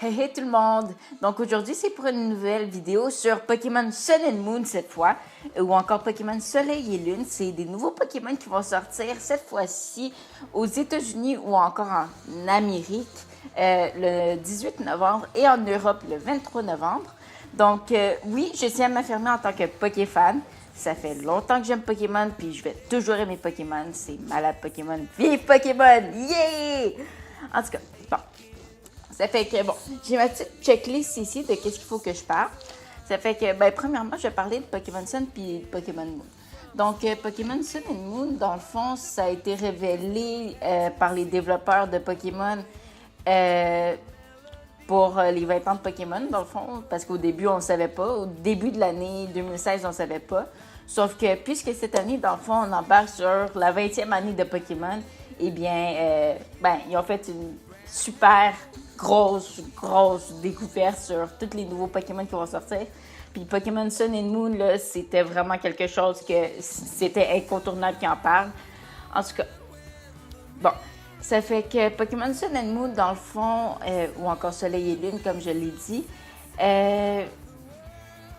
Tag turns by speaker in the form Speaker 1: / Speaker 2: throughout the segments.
Speaker 1: Hey hey tout le monde! Donc aujourd'hui c'est pour une nouvelle vidéo sur Pokémon Sun and Moon cette fois, ou encore Pokémon Soleil et Lune. C'est des nouveaux Pokémon qui vont sortir cette fois-ci aux États-Unis ou encore en Amérique le 18 novembre et en Europe le 23 novembre. Donc oui, je tiens à m'affirmer en tant que Pokéfan. Ça fait longtemps que j'aime Pokémon, puis je vais toujours aimer Pokémon. C'est malade Pokémon. Vive Pokémon! Yeah! En tout cas, bon. Ça fait que, bon, j'ai ma petite checklist ici de qu'est-ce qu'il faut que je parle. Ça fait que, ben, premièrement, je vais parler de Pokémon Sun puis de Pokémon Moon. Donc, Pokémon Sun and Moon, dans le fond, ça a été révélé par les développeurs de Pokémon pour les 20 ans de Pokémon, dans le fond, parce qu'au début, on ne savait pas. Au début de l'année 2016, on ne savait pas. Sauf que, puisque cette année, dans le fond, on embarque sur la 20e année de Pokémon, eh bien, ils ont fait une super grosse découverte sur tous les nouveaux Pokémon qui vont sortir. Puis Pokémon Sun and Moon, là, c'était vraiment quelque chose que c'était incontournable qu'ils en parlent. En tout cas, bon, ça fait que Pokémon Sun and Moon, dans le fond, ou encore Soleil et Lune, comme je l'ai dit,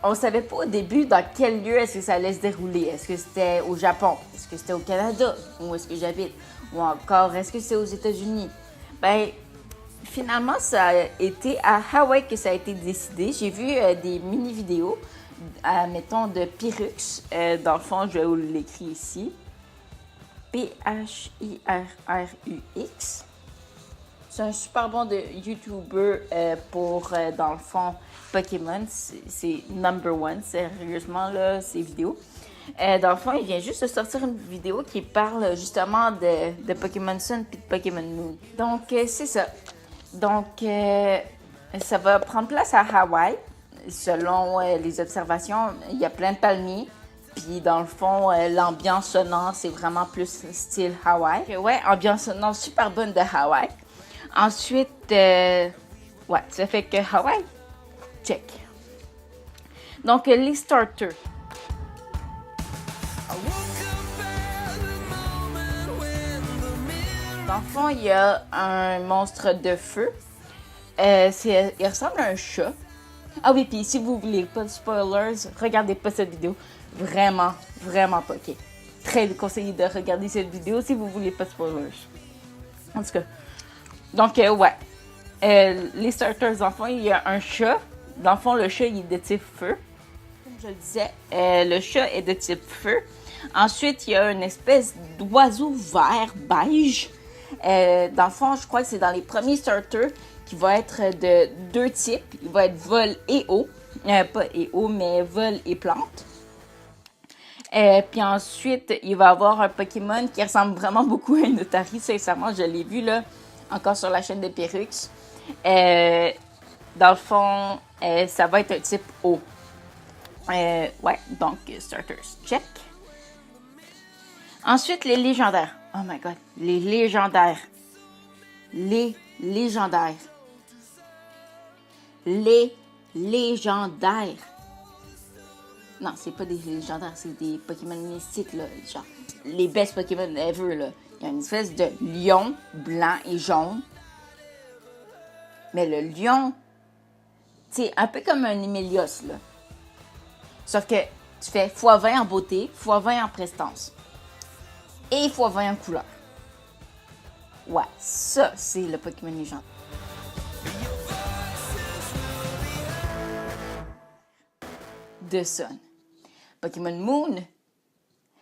Speaker 1: on ne savait pas au début dans quel lieu est-ce que ça allait se dérouler. Est-ce que c'était au Japon? Est-ce que c'était au Canada? Où est-ce que j'habite? Ou encore, est-ce que c'est aux États-Unis? Ben, finalement, ça a été à Hawaï que ça a été décidé. J'ai vu des mini-vidéos, mettons, de Pyrrhux. Dans le fond, je vais vous l'écrire ici. P-H-I-R-R-U-X. C'est un super bon de YouTuber pour, dans le fond, Pokémon. C'est number one, sérieusement, là, ces vidéos. Dans le fond, il vient juste de sortir une vidéo qui parle justement de Pokémon Sun et de Pokémon Moon. Donc, c'est ça. Donc, ça va prendre place à Hawaï. Selon les observations, il y a plein de palmiers. Puis, dans le fond, l'ambiance sonore, c'est vraiment plus style Hawaï. Ouais, ambiance sonore super bonne de Hawaï. Ensuite, ouais, ça fait que Hawaï, check. Donc, les starters. Dans le fond, il y a un monstre de feu. Il ressemble à un chat. Ah oui, puis si vous voulez pas de spoilers, regardez pas cette vidéo. Vraiment pas, ok. Très conseillé de regarder cette vidéo si vous voulez pas de spoilers. En tout cas. Donc, ouais. Les starters, dans le fond, il y a un chat. Dans le fond, le chat, il est de type feu. Comme je le disais, le chat est de type feu. Ensuite, il y a une espèce d'oiseau vert beige. Dans le fond, je crois que c'est dans les premiers starters qui va être de deux types. Il va être vol et eau. Pas et eau, mais vol et plante. Puis ensuite, il va avoir un Pokémon qui ressemble vraiment beaucoup à une Otarie. Sincèrement, je l'ai vu là, encore sur la chaîne de Pyrrhux. Dans le fond, ça va être un type eau. Ouais, donc starters, check. Ensuite, les légendaires. Oh my god, les légendaires. Les légendaires. Les légendaires. Non, c'est pas des légendaires, c'est des Pokémon mystiques, là. Genre, les best Pokémon ever, là. Il y a une espèce de lion blanc et jaune. Mais le lion, c'est un peu comme un Emilios, là. Sauf que tu fais x20 en beauté, x20 en prestance. Et x20 en couleur. Ouais, ça, c'est le Pokémon légendaire. De Sun. Pokémon Moon,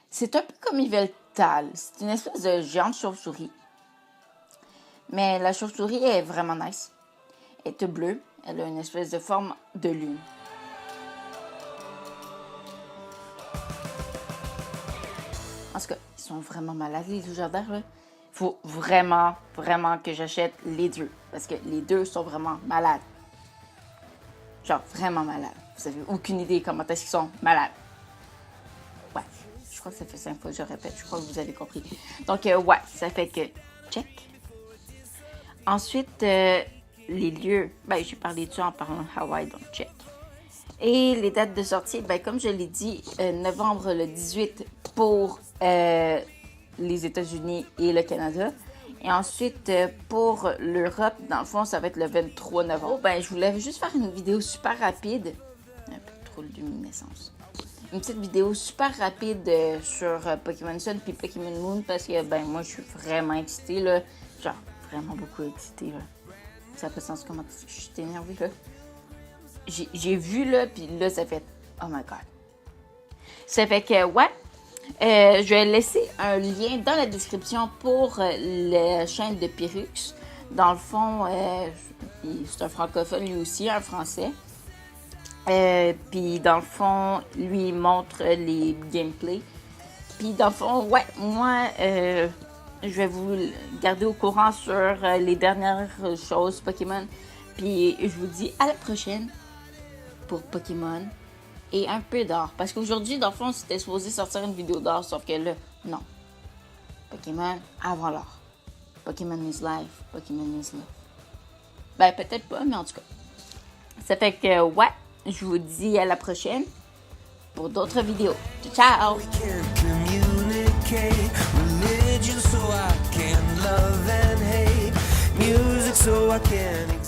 Speaker 1: c'est un peu comme Yveltal. C'est une espèce de géante chauve-souris. Mais la chauve-souris est vraiment nice. Elle est bleue. Elle a une espèce de forme de lune. En tout cas, ils sont vraiment malades, les légendaires, là. Il faut vraiment que j'achète les deux. Parce que les deux sont vraiment malades. Genre, vraiment malades. Vous avez aucune idée comment est-ce qu'ils sont malades. Ouais, je crois que ça fait 5 fois que je répète. Je crois que vous avez compris. Donc, ouais, ça fait que check. Ensuite, les lieux. Ben, j'ai parlé de ça en parlant de Hawaï, donc check. Et les dates de sortie, ben, comme je l'ai dit, novembre le 18 pour les États-Unis et le Canada. Et ensuite, pour l'Europe, dans le fond, ça va être le 23 novembre. Ben, je voulais juste faire une vidéo super rapide. Un peu trop de luminescence. Une petite vidéo super rapide sur Pokémon Sun puis Pokémon Moon parce que, ben, moi, je suis vraiment excitée, là. Genre, vraiment beaucoup excitée, là. Ça n'a pas de sens comment je suis énervée, là. J'ai vu, là, puis là, ça fait... Oh my God. Ça fait que, ouais. Je vais laisser un lien dans la description pour la chaîne de Pyrrhux. Dans le fond, c'est un francophone lui aussi, un français. Puis dans le fond, lui il montre les gameplays. Puis dans le fond, ouais, moi, je vais vous garder au courant sur les dernières choses Pokémon. Puis je vous dis à la prochaine pour Pokémon. Et un peu d'or. Parce qu'aujourd'hui, dans le fond, c'était supposé sortir une vidéo d'or, sauf que là, non. Pokémon avant l'or. Pokémon is life. Pokémon is love. Ben, peut-être pas, mais en tout cas. Ça fait que, ouais, je vous dis à la prochaine pour d'autres vidéos. Ciao! Ciao.